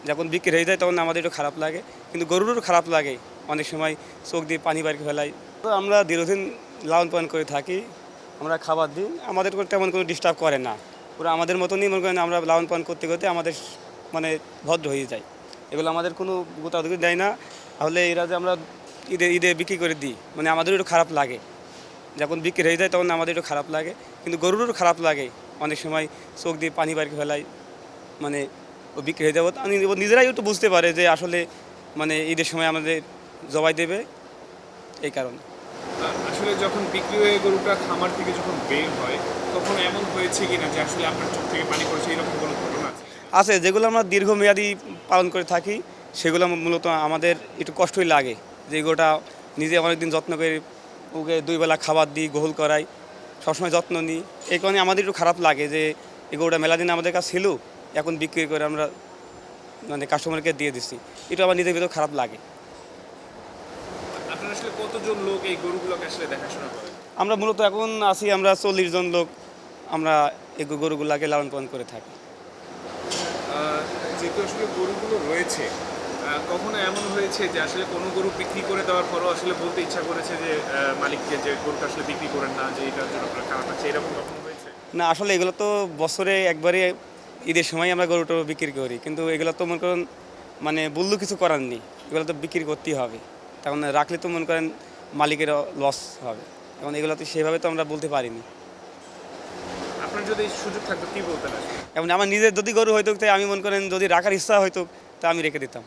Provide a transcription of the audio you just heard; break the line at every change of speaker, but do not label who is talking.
যখন বিক্রি হয়ে যায় তখন আমাদের একটু খারাপ লাগে, কিন্তু গরুরও খারাপ লাগে, অনেক সময় চোখ দিয়ে পানি বাইরে ফেলায়। তো আমরা দীর্ঘদিন লালন পালন করে থাকি, আমরা খাবার দিই, আমাদের তেমন কোনো ডিস্টার্ব করে না। পুরো আমাদের মতনই মনে করেন, আমরা লালন পালন করতে করতে আমাদের মানে ভদ্র হয়ে যায়। এগুলো আমাদের কোনো গোতাগুতি দেয় না। তাহলে এরা যে আমরা ঈদে ঈদে বিক্রি করে দিই, মানে আমাদেরও একটু খারাপ লাগে। যখন বিক্রি হয়ে যায় তখন আমাদের একটু খারাপ লাগে, কিন্তু গরুরও খারাপ লাগে, অনেক সময় চোখ দিয়ে পানি বাইরে ফেলায়। মানে ও বিক্রি হয়ে যাবো, ও নিজেরাই একটু বুঝতে পারে যে আসলে মানে ঈদের সময় আমাদের জবাই দেবে, এই কারণে।
আসলে যখন বিক্রি হয়ে গরুটা খামার থেকে যখন বের হয়, তখন এমন হয়েছে কিনা যে আসলে আপনার চোখ থেকে পানি পড়েছে, এরকম কোনো ঘটনা আছে?
আছে, যেগুলো আমরা দীর্ঘমেয়াদী পালন করে থাকি, সেগুলো মূলত আমাদের একটু কষ্টই লাগে। যে গরুটা নিজে অনেকদিন যত্ন করে ওকে 2 বেলা খাবার দিই, গোসল করাই, সবসময় যত্ন নিই। এই কারণে আমাদের একটু খারাপ লাগে যে এই গরুটা মেলাদিন আমাদের কাছে ছিল, এখন বিক্রি করে আমরা মানে কাস্টমারকে দিয়ে দিচ্ছি। এটা আমার নিজের ভিতর খারাপ লাগে।
আপনার আসলে কতজন লোক এই গরুগুলোকে আসলে দেখাশোনা করে?
আমরা মূলত এখন আছি আমরা 40 জন লোক, আমরা এই গরুগুলাকে লালন পালন করে থাকি।
যেহেতু আসলে গরুগুলো রয়েছে, কখনো এমন হয়েছে যে আসলে কোনো গরু বিক্রি করে দেওয়ার পরও আসলে বলতে ইচ্ছা করেছে যে মালিককে, যে গরুটা আসলে বিক্রি করেন না, যে এটার জন্য আপনার খারাপ আছে, এরকম কখনো হয়েছে?
না, আসলে এগুলো তো বছরে একবারে ঈদের সময় আমরা গরুটা বিক্রি করি, কিন্তু এগুলো তো মনে করেন মানে বললেও কিছু করার নেই, এগুলো তো বিক্রি করতেই হবে। তখন রাখলে তো মনে করেন মালিকের লস হবে, এখন এগুলো তো সেভাবে তো আমরা বলতে পারিনি।
আপনার যদি সুযোগ থাকতো কি বলতেন আসলে?
এখন আমার নিজের যদি গরু হয়তো, তাই আমি মনে করেন যদি রাখার ইচ্ছা হয়তো তা আমি রেখে দিতাম।